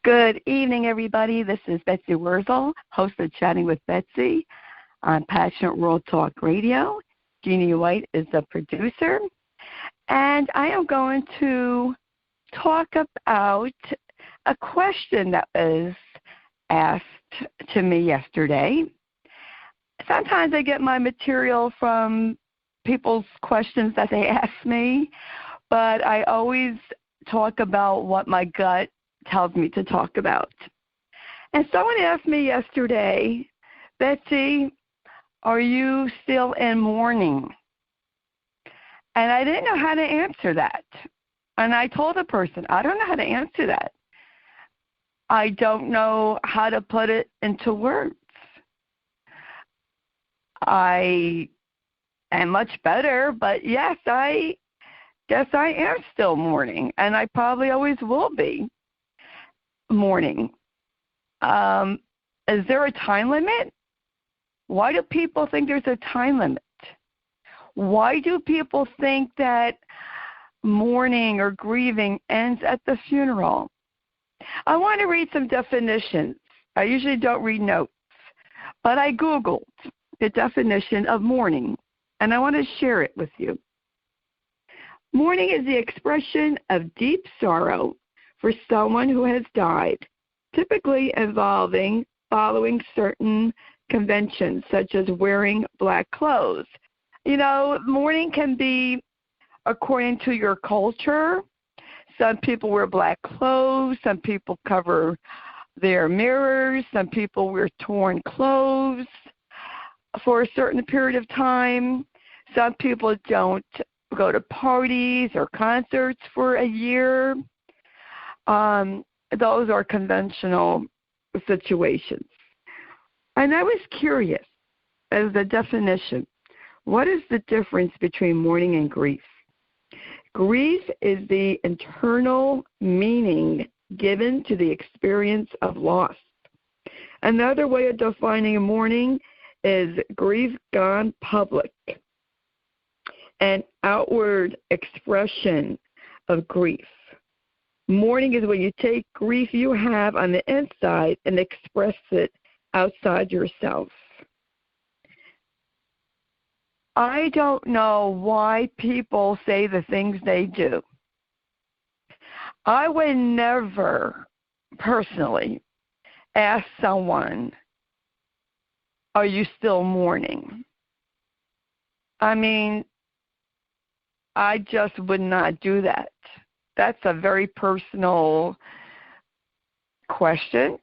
Good evening, everybody. This is Betsy Wurzel, host of Chatting with Betsy on Passionate World Talk Radio. Jeanne White is the producer. And I am going to talk about a question that was asked to me yesterday. Sometimes I get my material from people's questions that they ask me, but I always talk about what my gut tells me to talk about. And someone asked me yesterday, Betsy, are you still in mourning? And I didn't know how to answer that. And I told the person, I don't know how to answer that. I don't know how to put it into words. I am much better, but yes, I guess I am still mourning, and I probably always will be mourning. Is there a time limit? Why do people think there's a time limit? Why do people think that mourning or grieving ends at the funeral? I want to read some definitions. I usually don't read notes, but I Googled the definition of mourning, and I want to share it with you. Mourning is the expression of deep sorrow for someone who has died, typically involving following certain conventions, such as wearing black clothes. You know, mourning can be according to your culture. Some people wear black clothes. Some people cover their mirrors. Some people wear torn clothes for a certain period of time. Some people don't go to parties or concerts for a year. Those are conventional situations. And I was curious, as the definition, what is the difference between mourning and grief? Grief is the internal meaning given to the experience of loss. Another way of defining mourning is grief gone public, an outward expression of grief. Mourning is when you take grief you have on the inside and express it outside yourself. I don't know why people say the things they do. I would never personally ask someone, are you still mourning? I mean, I just would not do that. That's a very personal question.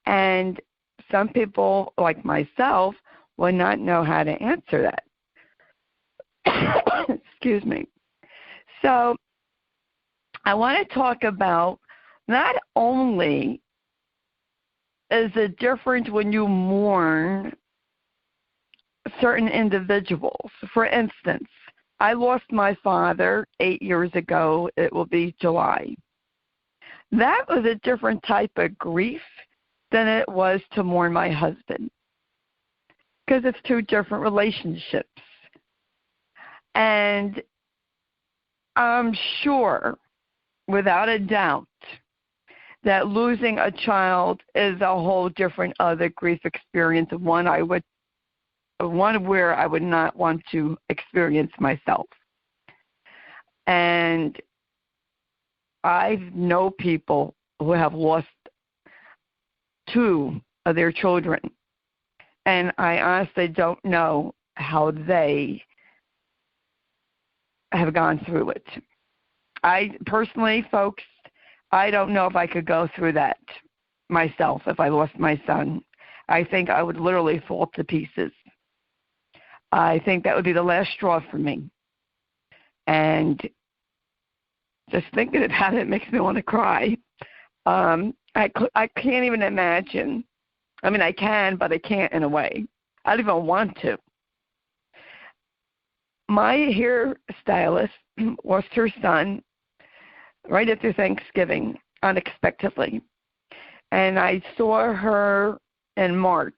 And some people, like myself, would not know how to answer that. Excuse me. So I want to talk about not only is it different when you mourn certain individuals. For instance, I lost my father 8 years ago. It will be July. That was a different type of grief than it was to mourn my husband, because it's two different relationships. And I'm sure, without a doubt, that losing a child is a whole different other grief experience, one where I would not want to experience myself. And I know people who have lost two of their children, and I honestly don't know how they have gone through it. I personally, folks, I don't know if I could go through that myself if I lost my son. I think I would literally fall to pieces. I think that would be the last straw for me. And just thinking about it makes me want to cry. I can't even imagine. I mean, I can, but I can't in a way. I don't even want to. My hairstylist lost her son right after Thanksgiving, unexpectedly. And I saw her in March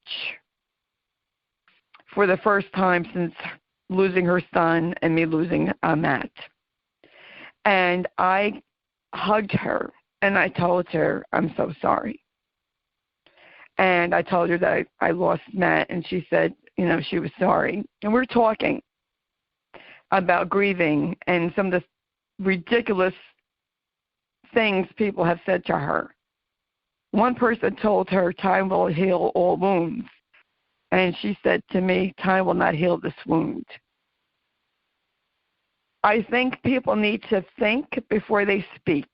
for the first time since losing her son and me losing Matt. And I hugged her And I told her, I'm so sorry. And I told her that I lost Matt, and she said, she was sorry. And we're talking about grieving and some of the ridiculous things people have said to her. One person told her, time will heal all wounds. And she said to me, time will not heal this wound. I think people need to think before they speak,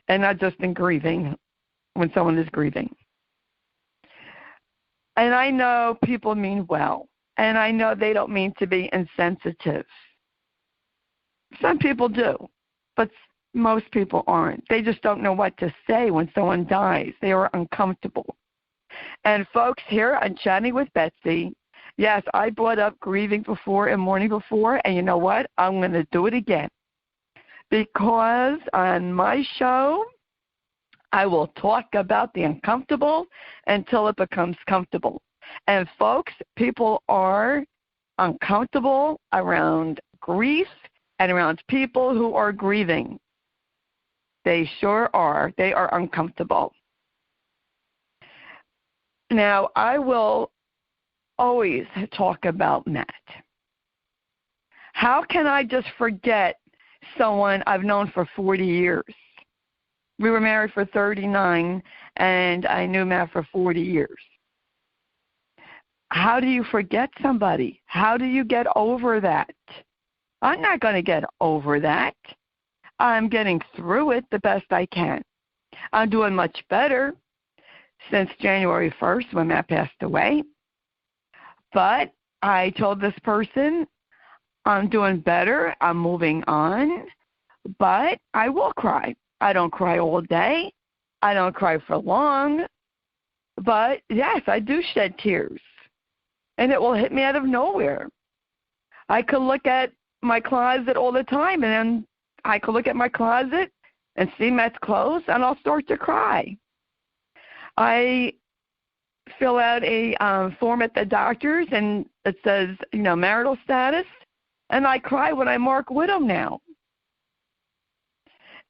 and not just in grieving, when someone is grieving. And I know people mean well, and I know they don't mean to be insensitive. Some people do, but most people aren't. They just don't know what to say when someone dies. They are uncomfortable. And folks, here on Chatting with Betsy, yes, I brought up grieving before and mourning before, and you know what? I'm going to do it again. Because on my show, I will talk about the uncomfortable until it becomes comfortable. And folks, people are uncomfortable around grief and around people who are grieving. They sure are. They are uncomfortable. Now, I will always talk about Matt. How can I just forget someone I've known for 40 years? We were married for 39, and I knew Matt for 40 years. How do you forget somebody? How do you get over that? I'm not going to get over that. I'm getting through it the best I can. I'm doing much better since January 1st when Matt passed away. But I told this person, I'm doing better, I'm moving on, but I will cry. I don't cry all day. I don't cry for long. But, yes, I do shed tears. And it will hit me out of nowhere. I could look at my closet all the time, and then I could look at my closet and see Matt's clothes, and I'll start to cry. I fill out a form at the doctor's, and it says, marital status, and I cry when I mark widow now.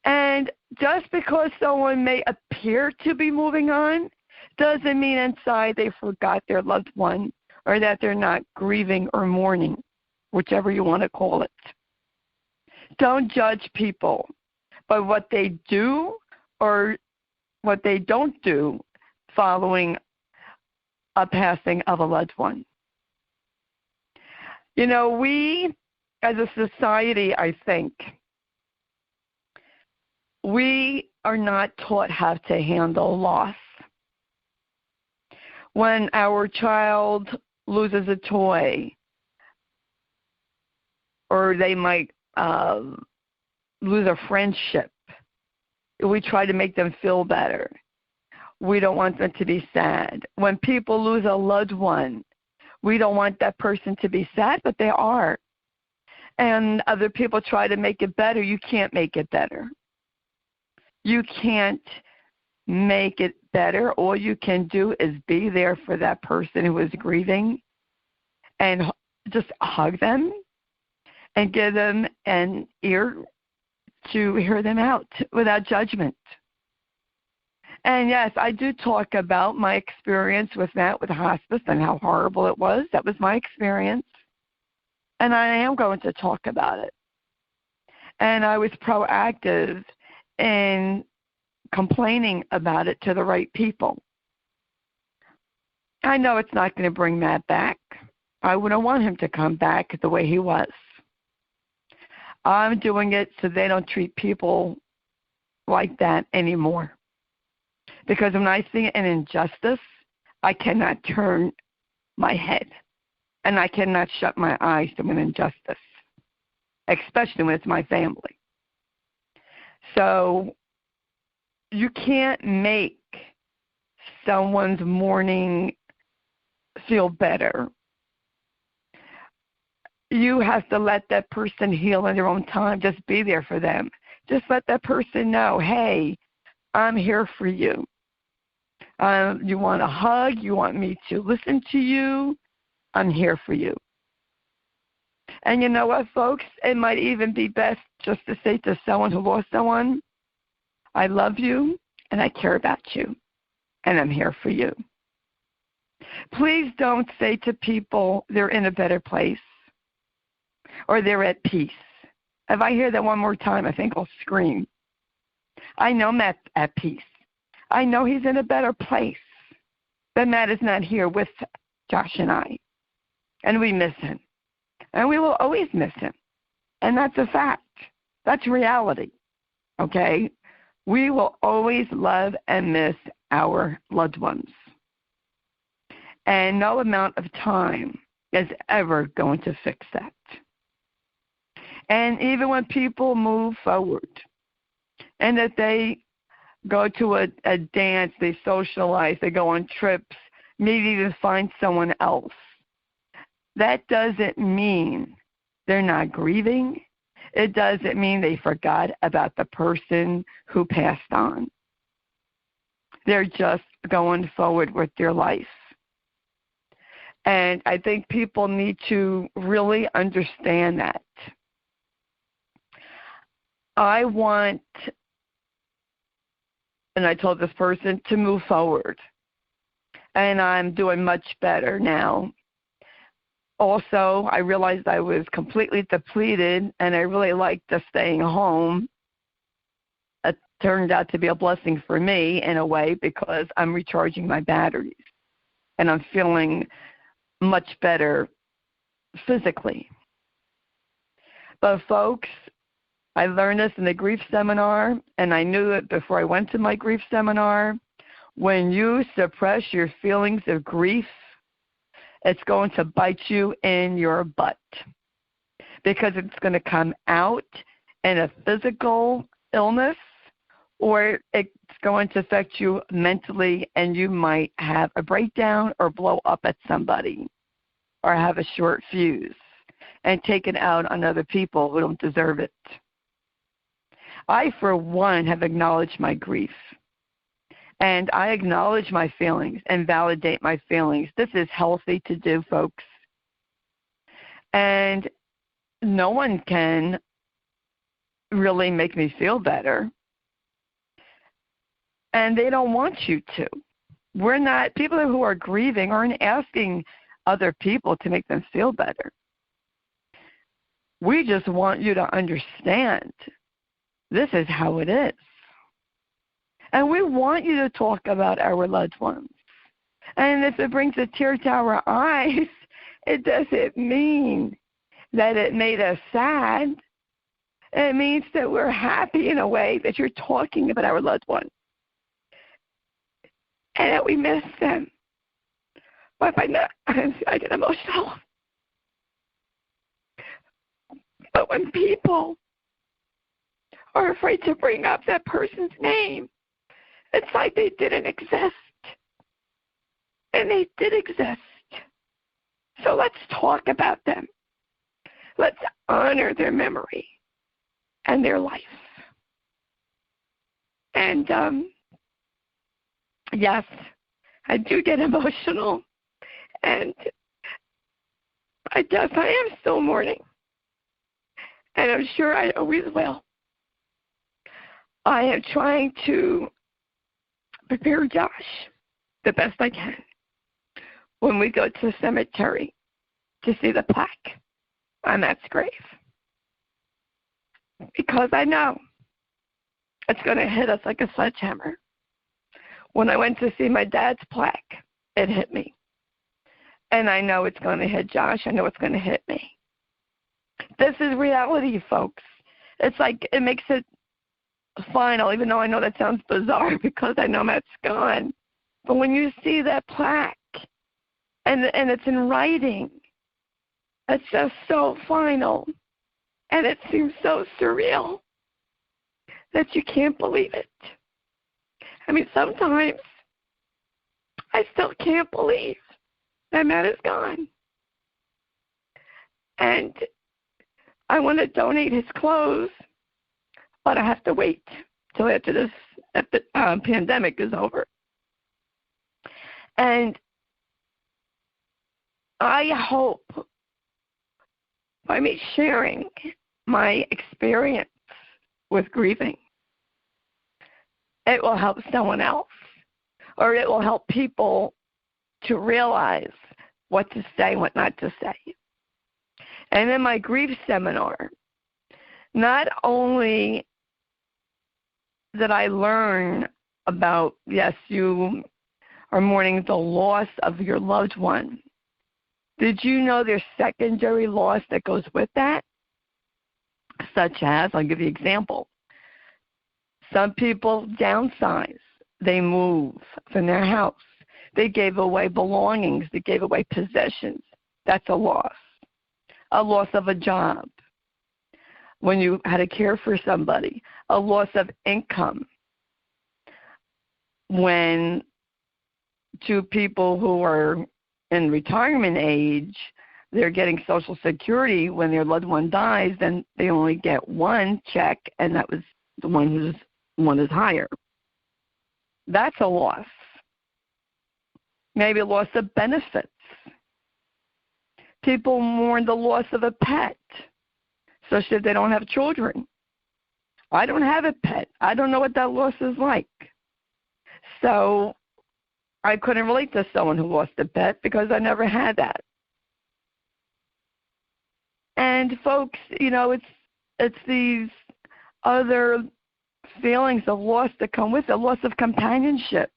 And just because someone may appear to be moving on doesn't mean inside they forgot their loved one or that they're not grieving or mourning, whichever you want to call it. Don't judge people by what they do or what they don't do following a passing of a loved one. We as a society, I think, we are not taught how to handle loss. When our child loses a toy, or they might lose a friendship, we try to make them feel better. We don't want them to be sad. When people lose a loved one, we don't want that person to be sad, but they are. And other people try to make it better. You can't make it better. You can't make it better. All you can do is be there for that person who is grieving and just hug them and give them an ear to hear them out without judgment. And yes, I do talk about my experience with that, with hospice, and how horrible it was. That was my experience. And I am going to talk about it. And I was proactive in complaining about it to the right people. I know it's not going to bring Matt back. I wouldn't want him to come back the way he was. I'm doing it so they don't treat people like that anymore. Because when I see an injustice, I cannot turn my head. And I cannot shut my eyes to an injustice, especially when it's my family. So you can't make someone's mourning feel better. You have to let that person heal in their own time. Just be there for them. Just let that person know, hey, I'm here for you. You want a hug? You want me to listen to you? I'm here for you. And you know what, folks? It might even be best just to say to someone who lost someone, I love you, and I care about you, and I'm here for you. Please don't say to people they're in a better place or they're at peace. If I hear that one more time, I think I'll scream. I know Matt's at peace. I know he's in a better place. But Matt is not here with Josh and I. And we miss him. And we will always miss him. And that's a fact. That's reality. Okay? We will always love and miss our loved ones. And no amount of time is ever going to fix that. And even when people move forward and that they go to a dance, they socialize, they go on trips, maybe even find someone else, that doesn't mean they're not grieving. It doesn't mean they forgot about the person who passed on. They're just going forward with their life. And I think people need to really understand that. I want, and I told this person, to move forward. And I'm doing much better now. Also, I realized I was completely depleted, and I really liked just staying home. It turned out to be a blessing for me in a way because I'm recharging my batteries, and I'm feeling much better physically. But folks, I learned this in the grief seminar, and I knew it before I went to my grief seminar. When you suppress your feelings of grief, it's going to bite you in your butt because it's going to come out in a physical illness, or it's going to affect you mentally, and you might have a breakdown or blow up at somebody or have a short fuse and take it out on other people who don't deserve it. I, for one, have acknowledged my grief. And I acknowledge my feelings and validate my feelings. This is healthy to do, folks. And no one can really make me feel better. And they don't want you to. We're not, people who are grieving aren't asking other people to make them feel better. We just want you to understand this is how it is. And we want you to talk about our loved ones. And if it brings a tear to our eyes, it doesn't mean that it made us sad. It means that we're happy in a way that you're talking about our loved ones and that we miss them. But by not, I get emotional. But when people are afraid to bring up that person's name, it's like they didn't exist. And they did exist. So let's talk about them. Let's honor their memory and their life. And, yes, I do get emotional. And I am still mourning. And I'm sure I always will. I am trying to prepare Josh the best I can when we go to the cemetery to see the plaque on Matt's grave. Because I know it's going to hit us like a sledgehammer. When I went to see my dad's plaque, it hit me. And I know it's going to hit Josh. I know it's going to hit me. This is reality, folks. It's like it makes it final, even though I know that sounds bizarre because I know Matt's gone. But when you see that plaque and it's in writing, it's just so final. And it seems so surreal that you can't believe it. I mean, sometimes I still can't believe that Matt is gone. And I want to donate his clothes, but I have to wait till after this pandemic is over. And I hope by me sharing my experience with grieving it will help someone else, or it will help people to realize what to say and what not to say. And in my grief seminar, not only did I learn about, yes, you are mourning the loss of your loved one. Did you know there's secondary loss that goes with that? Such as, I'll give you an example. Some people downsize. They move from their house. They gave away belongings. They gave away possessions. That's a loss. A loss of a job. When you had to care for somebody. A loss of income. When two people who are in retirement age, they're getting Social Security. When their loved one dies, then they only get one check, and that was the one is higher. That's a loss. Maybe a loss of benefits. People mourn the loss of a pet, especially if they don't have children. I don't have a pet. I don't know what that loss is like. So I couldn't relate to someone who lost a pet because I never had that. And folks, it's these other feelings of loss that come with it, loss of companionship.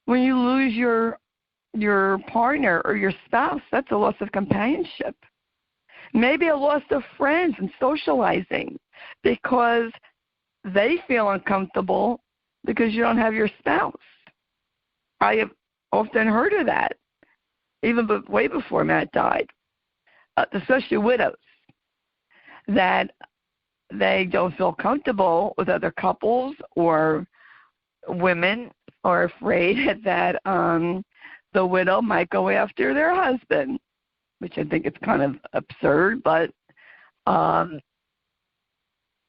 When you lose your partner or your spouse, that's a loss of companionship. Maybe a loss of friends and socializing because they feel uncomfortable because you don't have your spouse. I have often heard of that, even way before Matt died, especially widows, that they don't feel comfortable with other couples, or women are afraid that the widow might go after their husband, which I think is kind of absurd, but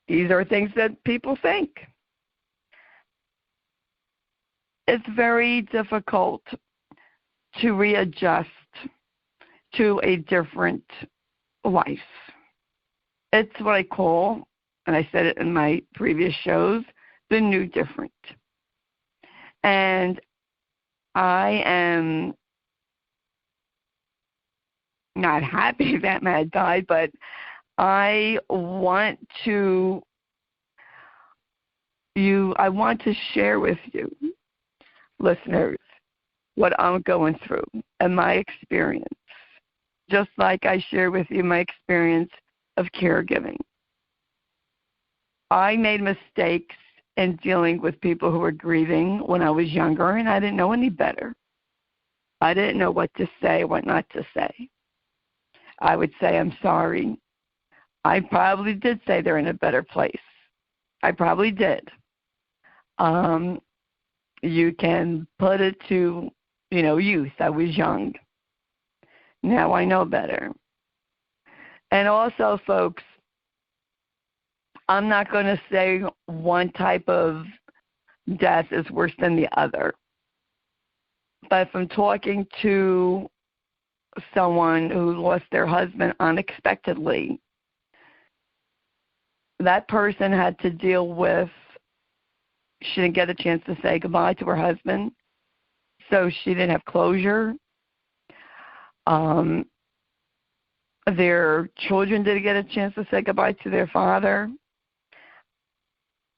these are things that people think. It's very difficult to readjust to a different life. It's what I call, and I said it in my previous shows, the new different. And I am not happy that Matt died, but I want to share with you, listeners, what I'm going through and my experience, just like I share with you my experience of caregiving. I made mistakes in dealing with people who were grieving when I was younger, and I didn't know any better. I didn't know what to say, what not to say. I would say, I'm sorry. I probably did say they're in a better place. I probably did. You can put it to, youth. I was young. Now I know better. And also, folks, I'm not going to say one type of death is worse than the other. But if I'm talking to someone who lost their husband unexpectedly, that person had to deal with, she didn't get a chance to say goodbye to her husband, so she didn't have closure. Their children didn't get a chance to say goodbye to their father.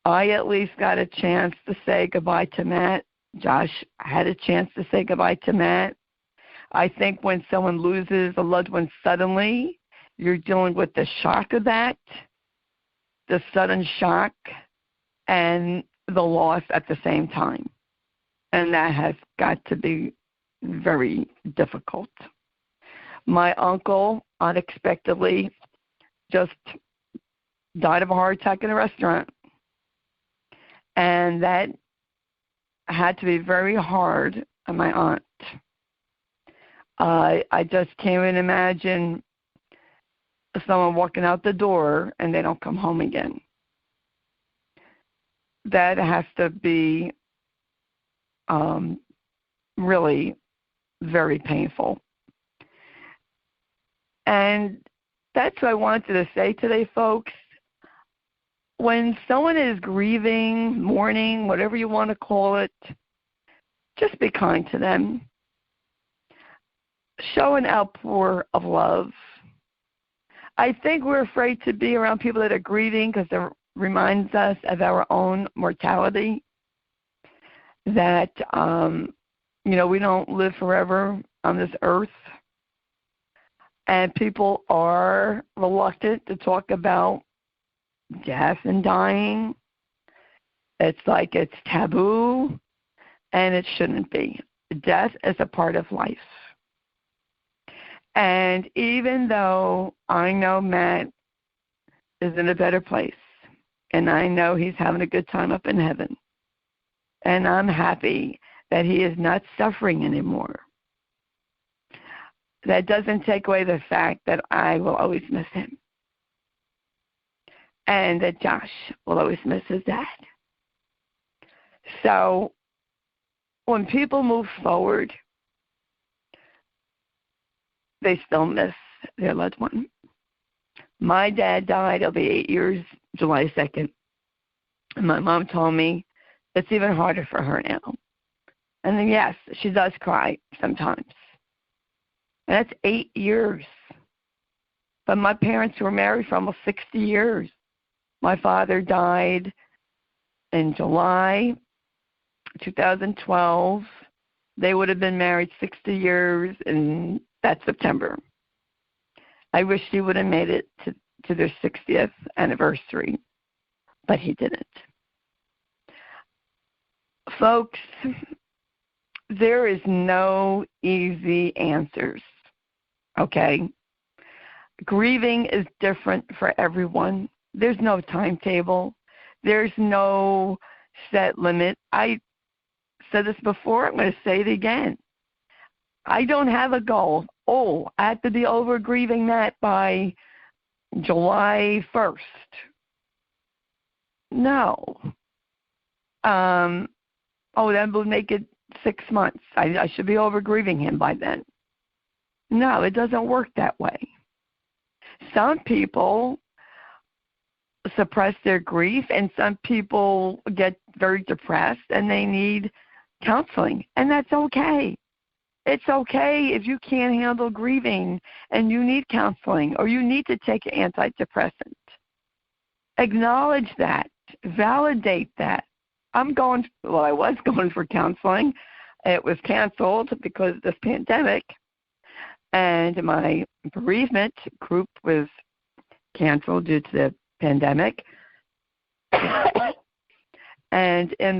I at least got a chance to say goodbye to Matt. Josh had a chance to say goodbye to Matt. I think when someone loses a loved one suddenly, you're dealing with the shock of that, the sudden shock, and the loss at the same time. And that has got to be very difficult. My uncle unexpectedly just died of a heart attack in a restaurant. And that had to be very hard on my aunt. I just can't even imagine someone walking out the door and they don't come home again. That has to be really very painful. And that's what I wanted to say today, folks. when someone is grieving, mourning, whatever you want to call it, just be kind to them. Show an outpour of love. I think we're afraid to be around people that are grieving because it reminds us of our own mortality, that, we don't live forever on this earth. And people are reluctant to talk about death and dying. It's like it's taboo, and it shouldn't be. Death is a part of life. And even though I know Matt is in a better place, and I know he's having a good time up in heaven, and I'm happy that he is not suffering anymore, that doesn't take away the fact that I will always miss him, and that Josh will always miss his dad. So when people move forward, they still miss their loved one. My dad died, it'll be 8 years, July 2nd. And my mom told me it's even harder for her now. And then, yes, she does cry sometimes. And that's 8 years. But my parents were married for almost 60 years. My father died in July 2012. They would have been married 60 years in that September. I wish he would have made it to their 60th anniversary, but he didn't. Folks, there is no easy answers, okay? Grieving is different for everyone. There's no timetable. There's no set limit. I said this before. I'm going to say it again. I don't have a goal. Oh, I have to be over grieving that by July 1st. No. That would make it 6 months. I should be over grieving him by then. No, it doesn't work that way. Some people suppress their grief, and some people get very depressed and they need counseling, and that's okay. It's okay if you can't handle grieving and you need counseling or you need to take an antidepressant. Acknowledge that. Validate that. I was going for counseling. It was canceled because of this pandemic, and my bereavement group was canceled due to the pandemic. And in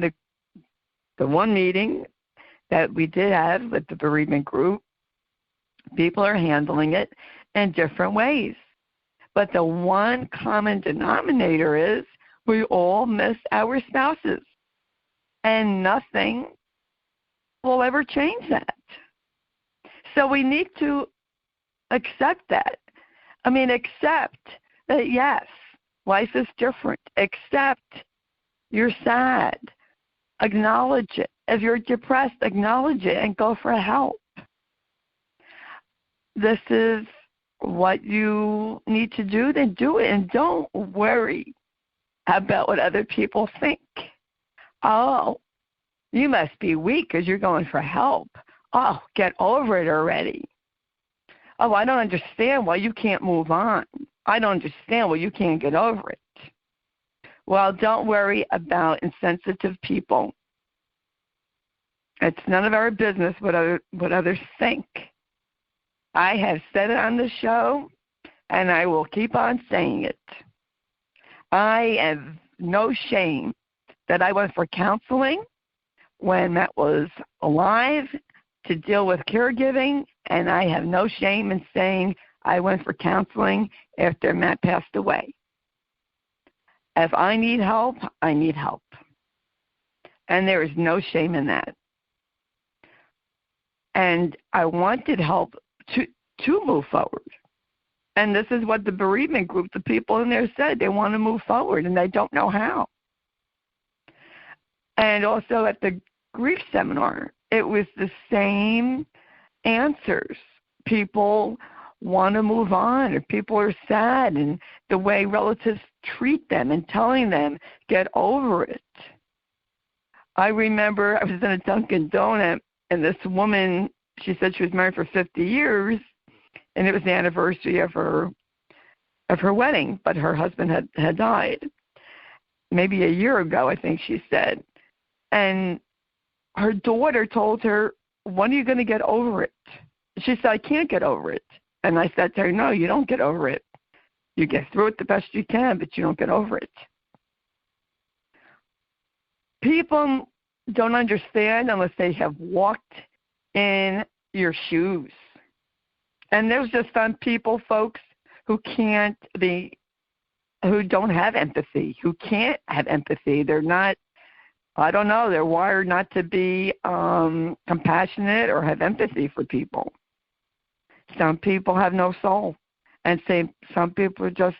the one meeting that we did have with the bereavement group, people are handling it in different ways. But the one common denominator is we all miss our spouses, and nothing will ever change that. So we need to accept that. Accept that, yes, life is different. Accept you're sad. Acknowledge it. If you're depressed, acknowledge it and go for help. This is what you need to do, then do it. And don't worry about what other people think. Oh, you must be weak because you're going for help. Oh, get over it already. Oh, I don't understand why you can't move on. I don't understand why you can't get over it. Well, don't worry about insensitive people. It's none of our business what others think. I have said it on the show, and I will keep on saying it. I have no shame that I went for counseling when Matt was alive to deal with caregiving, and I have no shame in saying I went for counseling after Matt passed away. If I need help, I need help. And there is no shame in that. And I wanted help to move forward. And this is what the bereavement group, the people in there said. They want to move forward, and they don't know how. And also at the grief seminar, it was the same answers. People want to move on, or people are sad, and the way relatives treat them and telling them, get over it. I remember I was in a Dunkin' Donut, and this woman, she said she was married for 50 years, and it was the anniversary of her wedding, but her husband had died maybe a year ago, I think she said. And her daughter told her, when are you going to get over it? She said, I can't get over it. And I said to her, no, you don't get over it. You get through it the best you can, but you don't get over it. People don't understand unless they have walked in your shoes. And there's just some people, folks, who don't have empathy, who can't have empathy. They're not, I don't know, they're wired not to be compassionate or have empathy for people. Some people have no soul. And some people are just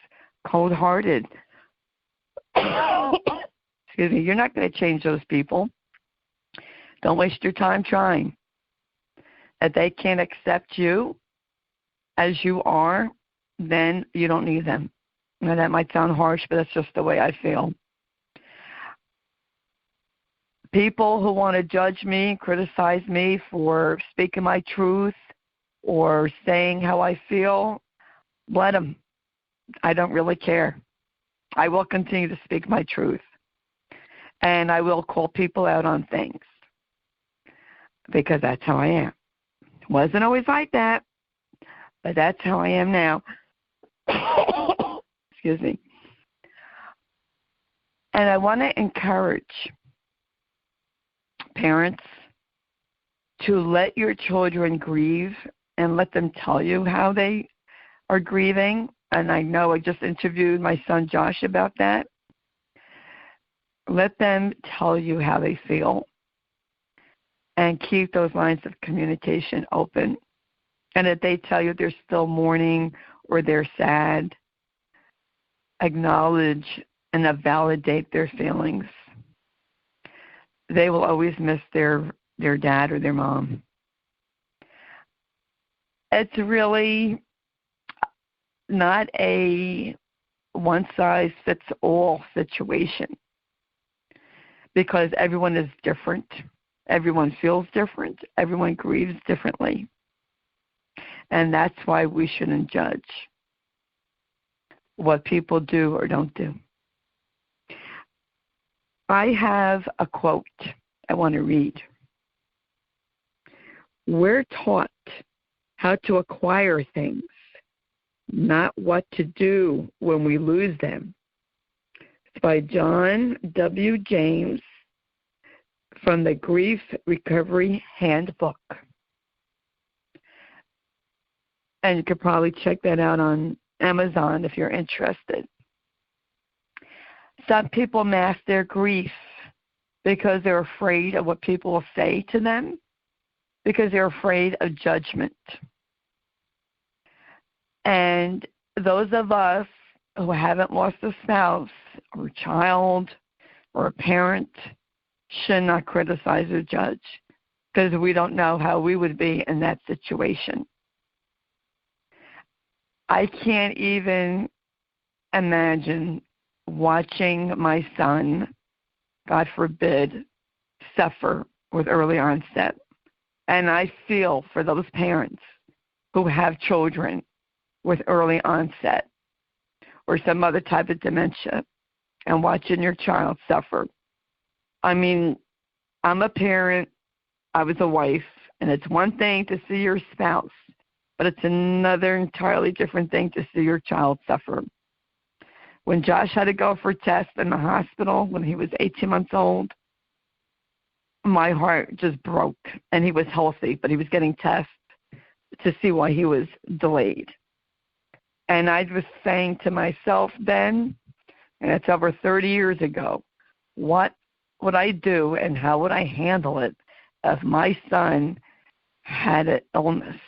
cold-hearted. Excuse me, you're not going to change those people. Don't waste your time trying. If they can't accept you as you are, then you don't need them. Now, that might sound harsh, but that's just the way I feel. People who want to judge me, criticize me for speaking my truth or saying how I feel, let them. I don't really care. I will continue to speak my truth. And I will call people out on things because that's how I am. Wasn't always like that, but that's how I am now. Excuse me. And I want to encourage parents to let your children grieve and let them tell you how they are grieving. And I know I just interviewed my son Josh about that. Let them tell you how they feel and keep those lines of communication open. And if they tell you they're still mourning or they're sad, acknowledge and validate their feelings. They will always miss their dad or their mom. It's really not a one-size-fits-all situation because everyone is different. Everyone feels different. Everyone grieves differently. And that's why we shouldn't judge what people do or don't do. I have a quote I want to read. We're taught how to acquire things, not what to do when we lose them. It's by John W. James from the Grief Recovery Handbook. And you could probably check that out on Amazon if you're interested. Some people mask their grief because they're afraid of what people will say to them, because they're afraid of judgment. And those of us who haven't lost a spouse or a child or a parent should not criticize or judge because we don't know how we would be in that situation. I can't even imagine watching my son, God forbid, suffer with early onset. And I feel for those parents who have children with early onset or some other type of dementia and watching your child suffer. I mean, I'm a parent, I was a wife, and it's one thing to see your spouse, but it's another entirely different thing to see your child suffer. When Josh had to go for tests in the hospital when he was 18 months old, my heart just broke. And he was healthy, but he was getting tests to see why he was delayed. And I was saying to myself then, and it's over 30 years ago, what would I do and how would I handle it if my son had an illness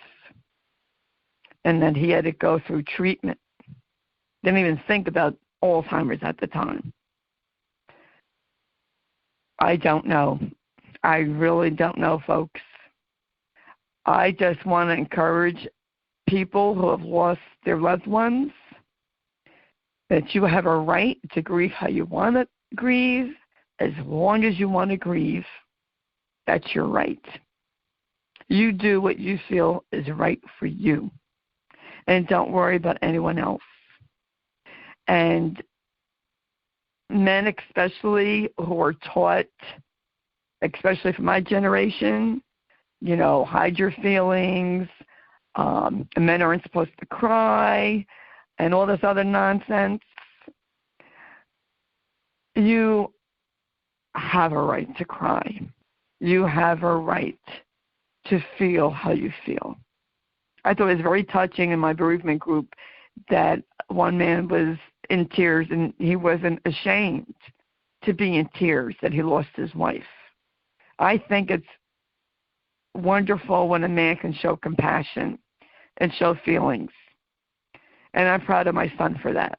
and then he had to go through treatment? Didn't even think about Alzheimer's at the time. I don't know. I really don't know, folks. I just want to encourage people who have lost their loved ones that you have a right to grieve how you want to grieve, as long as you want to grieve. That's your right. You do what you feel is right for you, and don't worry about anyone else. And men especially who are taught, especially from my generation, hide your feelings, men aren't supposed to cry, and all this other nonsense. You have a right to cry. You have a right to feel how you feel. I thought it was very touching in my bereavement group that one man was in tears, and he wasn't ashamed to be in tears that he lost his wife. I think it's wonderful when a man can show compassion and show feelings. And I'm proud of my son for that.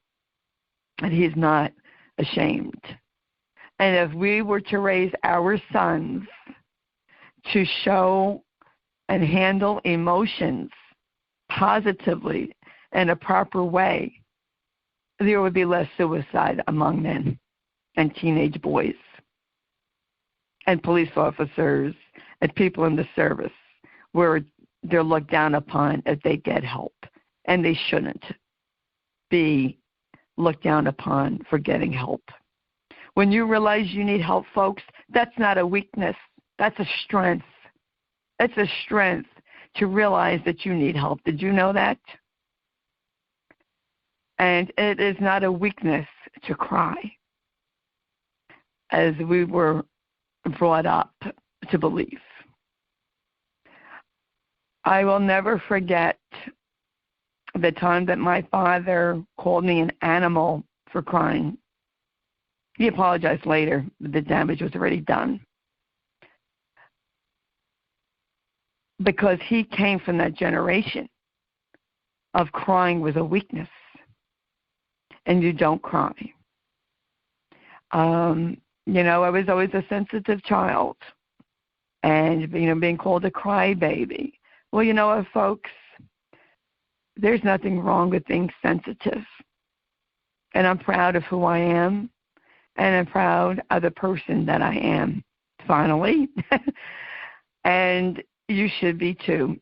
And he's not ashamed. And if we were to raise our sons to show and handle emotions positively in a proper way, there would be less suicide among men and teenage boys and police officers and people in the service, where they're looked down upon if they get help. And they shouldn't be looked down upon for getting help. When you realize you need help, folks, that's not a weakness. That's a strength. It's a strength to realize that you need help. Did you know that? And it is not a weakness to cry, as we were brought up to believe. I will never forget the time that my father called me an animal for crying. He apologized later, but the damage was already done. Because he came from that generation of crying was a weakness, and you don't cry. I was always a sensitive child, and being called a crybaby. Well, you know what, folks? There's nothing wrong with being sensitive, and I'm proud of who I am, and I'm proud of the person that I am, finally. And you should be too.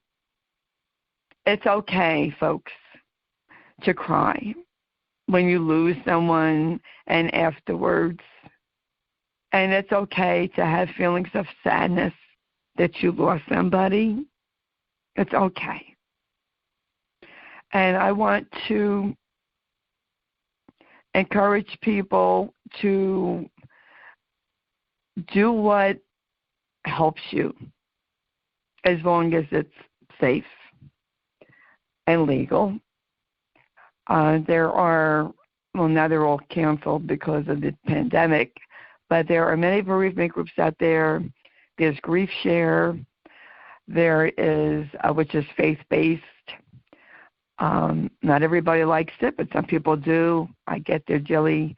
It's okay, folks, to cry when you lose someone and afterwards. And it's okay to have feelings of sadness that you lost somebody. It's okay. And I want to encourage people to do what helps you, as long as it's safe and legal. Now they're all canceled because of the pandemic, but there are many bereavement groups out there. There's Grief Share. There is, which is faith-based. Not everybody likes it, but some people do. I get their daily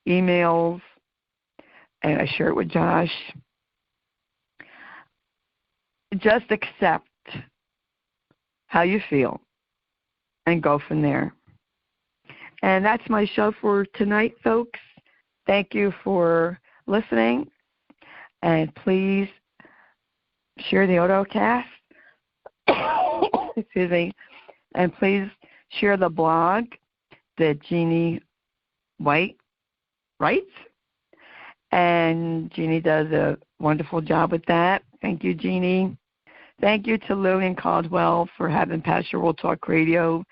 emails, and I share it with Josh. Just accept how you feel and go from there. And that's my show for tonight, folks. Thank you for listening. And please share the audiocast. Excuse me. And please share the blog that Jeanne White writes. And Jeanne does a wonderful job with that. Thank you, Jeanne. Thank you to Lillian Caldwell for having Pastoral Talk Radio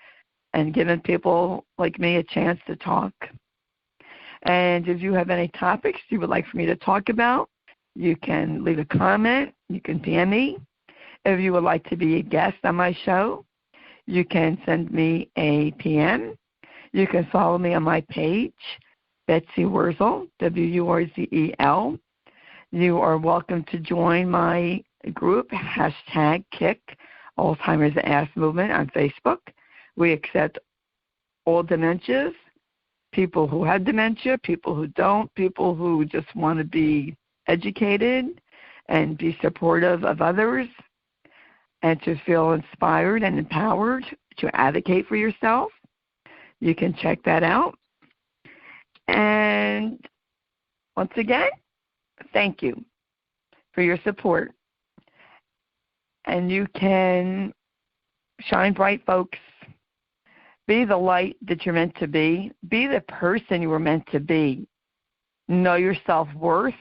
and giving people like me a chance to talk. And if you have any topics you would like for me to talk about, you can leave a comment. You can PM me. If you would like to be a guest on my show, you can send me a PM. You can follow me on my page, Betsy Wurzel, Wurzel. You are welcome to join my group, #Kick Alzheimer's Ass Movement on Facebook. We accept all dementias, people who have dementia, people who don't, people who just want to be educated and be supportive of others and to feel inspired and empowered to advocate for yourself. You can check that out. And once again, thank you for your support. And you can shine bright, folks. Be the light that you're meant to be. Be the person you were meant to be. Know your self-worth,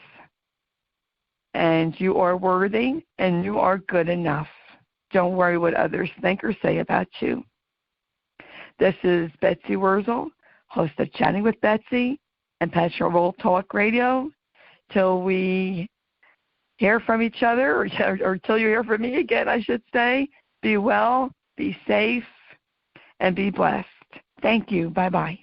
and you are worthy, and you are good enough. Don't worry what others think or say about you. This is Betsy Wurzel, host of Chatting with Betsy and Passionate Role Talk Radio. Till we hear from each other, or till you hear from me again, I should say, be well, be safe, and be blessed. Thank you. Bye-bye.